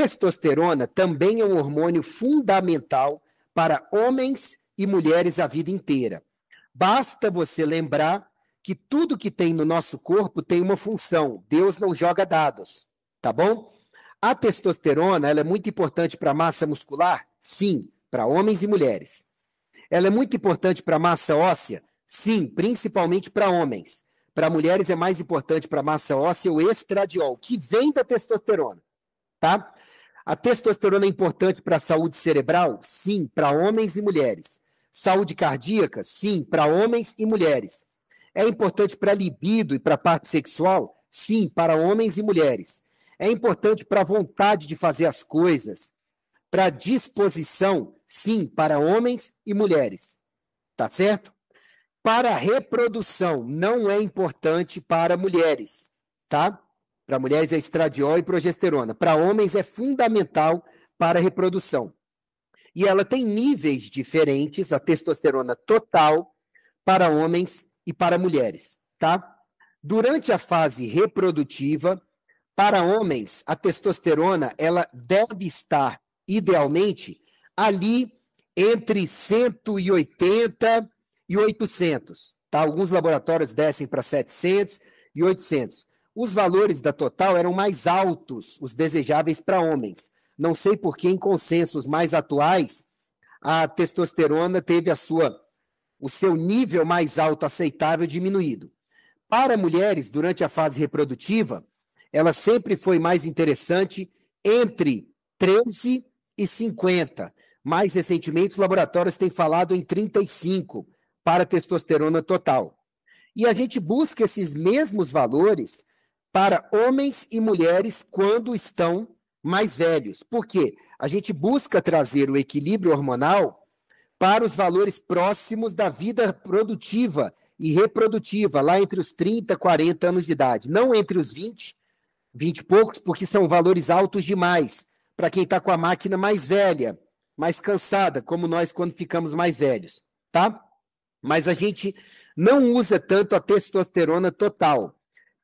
testosterona também é um hormônio fundamental para homens e mulheres a vida inteira. Basta você lembrar que tudo que tem no nosso corpo tem uma função. Deus não joga dados, tá bom? A testosterona, ela é muito importante para a massa muscular? Sim, para homens e mulheres. Ela é muito importante para a massa óssea? Sim, principalmente para homens. Para mulheres é mais importante para a massa óssea o estradiol, que vem da testosterona, tá? A testosterona é importante para a saúde cerebral? Sim, para homens e mulheres. Saúde cardíaca? Sim, para homens e mulheres. É importante para a libido e para a parte sexual? Sim, para homens e mulheres. É importante para a vontade de fazer as coisas, para a disposição? Sim, para homens e mulheres. Tá certo? Para a reprodução, não é importante para mulheres, tá? Para mulheres é estradiol e progesterona. Para homens é fundamental para a reprodução. E ela tem níveis diferentes, a testosterona total, para homens e para mulheres, tá? Durante a fase reprodutiva, para homens, a testosterona, ela deve estar, idealmente, ali entre 180 e 800, tá? Alguns laboratórios descem para 700 e 800. Os valores da total eram mais altos, os desejáveis para homens. Não sei por que, em consensos mais atuais, a testosterona teve o seu nível mais alto aceitável diminuído. Para mulheres, durante a fase reprodutiva, ela sempre foi mais interessante entre 13 e 50. Mais recentemente, os laboratórios têm falado em 35 para a testosterona total. E a gente busca esses mesmos valores para homens e mulheres quando estão mais velhos. Por quê? A gente busca trazer o equilíbrio hormonal para os valores próximos da vida produtiva e reprodutiva, lá entre os 30 e 40 anos de idade. Não entre os 20 e poucos, porque são valores altos demais para quem está com a máquina mais velha, mais cansada, como nós quando ficamos mais velhos, tá? Mas a gente não usa tanto a testosterona total.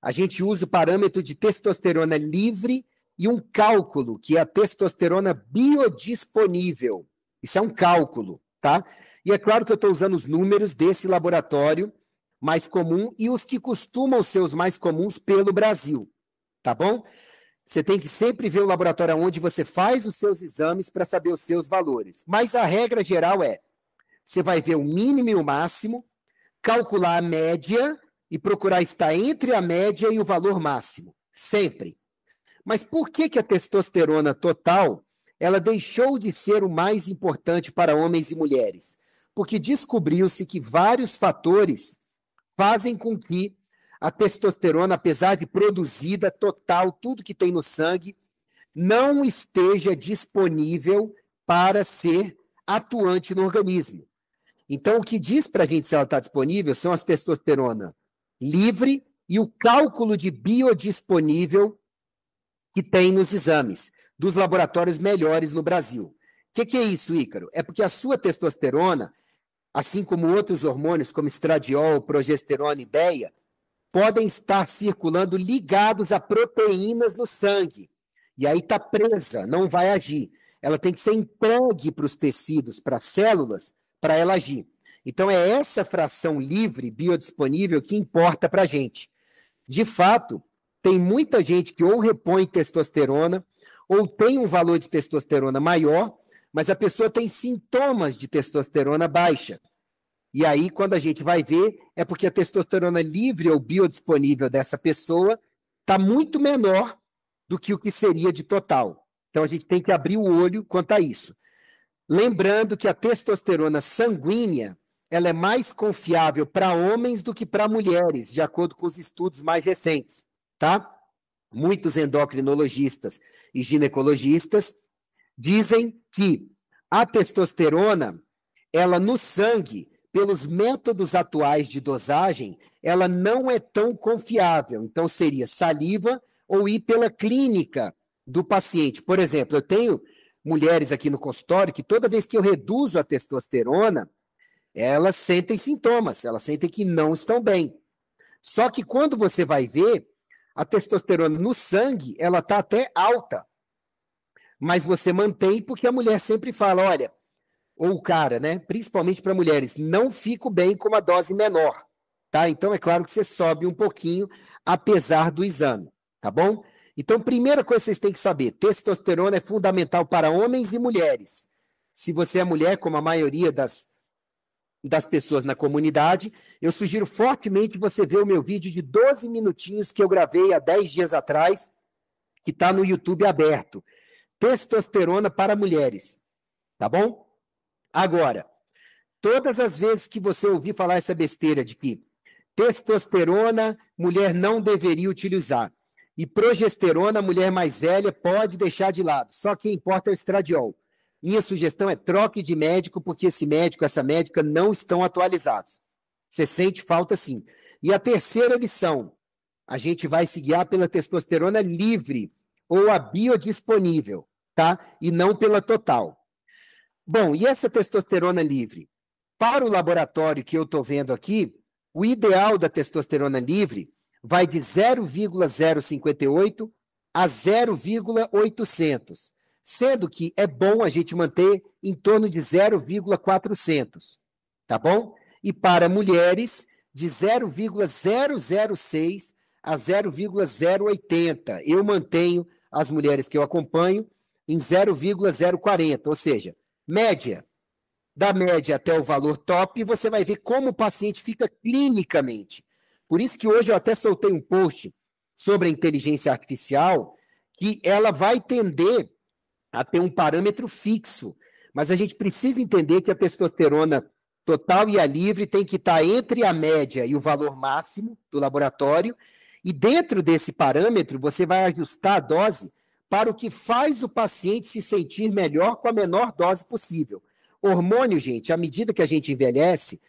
A gente usa o parâmetro de testosterona livre e um cálculo, que é a testosterona biodisponível. Isso é um cálculo, tá? E é claro que eu estou usando os números desse laboratório mais comum e os que costumam ser os mais comuns pelo Brasil, tá bom? Você tem que sempre ver o laboratório onde você faz os seus exames para saber os seus valores. Mas a regra geral é, você vai ver o mínimo e o máximo, calcular a média e procurar estar entre a média e o valor máximo, sempre. Mas por que a testosterona total, ela deixou de ser o mais importante para homens e mulheres? Porque descobriu-se que vários fatores fazem com que a testosterona, apesar de produzida total, tudo que tem no sangue, não esteja disponível para ser atuante no organismo. Então, o que diz para a gente se ela está disponível são as testosterona livre e o cálculo de biodisponível que tem nos exames dos laboratórios melhores no Brasil. O que é isso, Ícaro? É porque a sua testosterona, assim como outros hormônios como estradiol, progesterona e DEA, podem estar circulando ligados a proteínas no sangue. E aí está presa, não vai agir. Ela tem que ser entregue para os tecidos, para as células, para ela agir. Então, é essa fração livre, biodisponível, que importa para a gente. De fato, tem muita gente que ou repõe testosterona, ou tem um valor de testosterona maior, mas a pessoa tem sintomas de testosterona baixa. E aí, quando a gente vai ver, é porque a testosterona livre ou biodisponível dessa pessoa está muito menor do que o que seria de total. Então, a gente tem que abrir o olho quanto a isso. Lembrando que a testosterona sanguínea, ela é mais confiável para homens do que para mulheres, de acordo com os estudos mais recentes, tá? Muitos endocrinologistas e ginecologistas dizem que a testosterona, ela no sangue, pelos métodos atuais de dosagem, ela não é tão confiável. Então, seria saliva ou ir pela clínica do paciente. Por exemplo, eu tenho mulheres aqui no consultório que toda vez que eu reduzo a testosterona, elas sentem sintomas, elas sentem que não estão bem. Só que quando você vai ver, a testosterona no sangue, ela está até alta. mas você mantém porque a mulher sempre fala, olha, ou o cara, né? Principalmente para mulheres, não fico bem com uma dose menor, tá? Então é claro que você sobe um pouquinho, apesar do exame, tá bom? Então, primeira coisa que vocês têm que saber, testosterona é fundamental para homens e mulheres. Se você é mulher, como a maioria das pessoas na comunidade, eu sugiro fortemente você ver o meu vídeo de 12 minutinhos que eu gravei há 10 dias atrás, que está no YouTube aberto. Testosterona para mulheres, tá bom? Agora, todas as vezes que você ouvir falar essa besteira de que testosterona, mulher não deveria utilizar, e progesterona, mulher mais velha, pode deixar de lado. Só que importa é o estradiol. Minha sugestão é troque de médico, porque esse médico, essa médica não estão atualizados. Você sente falta, sim. E a terceira lição, a gente vai se guiar pela testosterona livre ou a biodisponível, tá? E não pela total. Bom, e essa testosterona livre? Para o laboratório que eu estou vendo aqui, o ideal da testosterona livre vai de 0,058 a 0,800, sendo que é bom a gente manter em torno de 0,400, tá bom? E para mulheres, de 0,006 a 0,080. Eu mantenho as mulheres que eu acompanho em 0,040, ou seja, média. Da média até o valor top, você vai ver como o paciente fica clinicamente. Por isso que hoje eu até soltei um post sobre a inteligência artificial, que ela vai tender a ter um parâmetro fixo, mas a gente precisa entender que a testosterona total e a livre tem que estar entre a média e o valor máximo do laboratório, e dentro desse parâmetro você vai ajustar a dose para o que faz o paciente se sentir melhor com a menor dose possível. Hormônio, gente, à medida que a gente envelhece,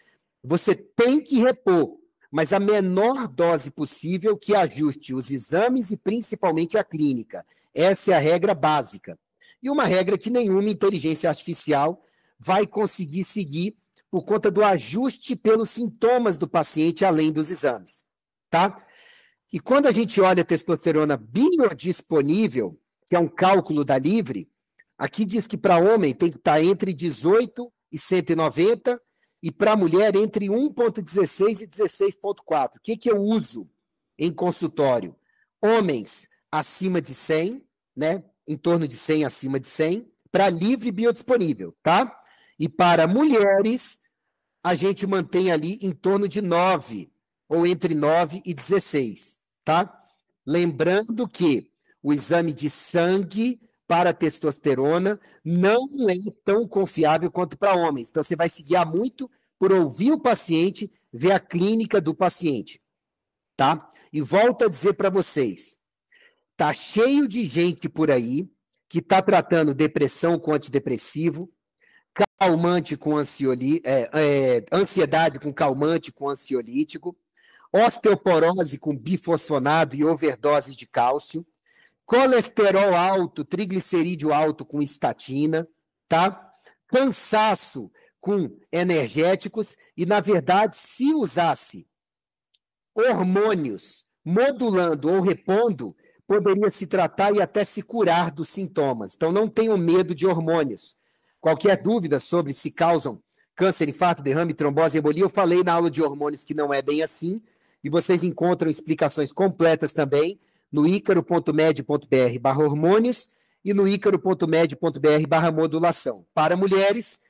você tem que repor, mas a menor dose possível que ajuste os exames e principalmente a clínica. Essa é a regra básica. E uma regra que nenhuma inteligência artificial vai conseguir seguir por conta do ajuste pelos sintomas do paciente além dos exames, tá? E quando a gente olha a testosterona biodisponível, que é um cálculo da Livre, aqui diz que para homem tem que estar entre 18 e 190 e para mulher entre 1,16 e 16,4. O que eu uso em consultório? Homens acima de 100, né? Em torno de 100 acima de 100, para livre biodisponível, tá? E para mulheres, a gente mantém ali em torno de 9, ou entre 9 e 16, tá? Lembrando que o exame de sangue para testosterona não é tão confiável quanto para homens. Então, você vai se guiar muito por ouvir o paciente, ver a clínica do paciente, tá? E volto a dizer para vocês, tá cheio de gente por aí que está tratando depressão com antidepressivo, calmante com ansiedade com calmante com ansiolítico, osteoporose com bifosfonato e overdose de cálcio, colesterol alto, triglicerídeo alto com estatina, tá? Cansaço com energéticos e, na verdade, se usasse hormônios modulando ou repondo, poderia se tratar e até se curar dos sintomas. Então, não tenham medo de hormônios. Qualquer dúvida sobre se causam câncer, infarto, derrame, trombose, embolia, eu falei na aula de hormônios que não é bem assim, e vocês encontram explicações completas também no icaro.med.br/hormônios e no icaro.med.br/modulação. Para mulheres,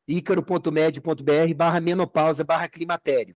icaro.med.br/menopausa/climatério.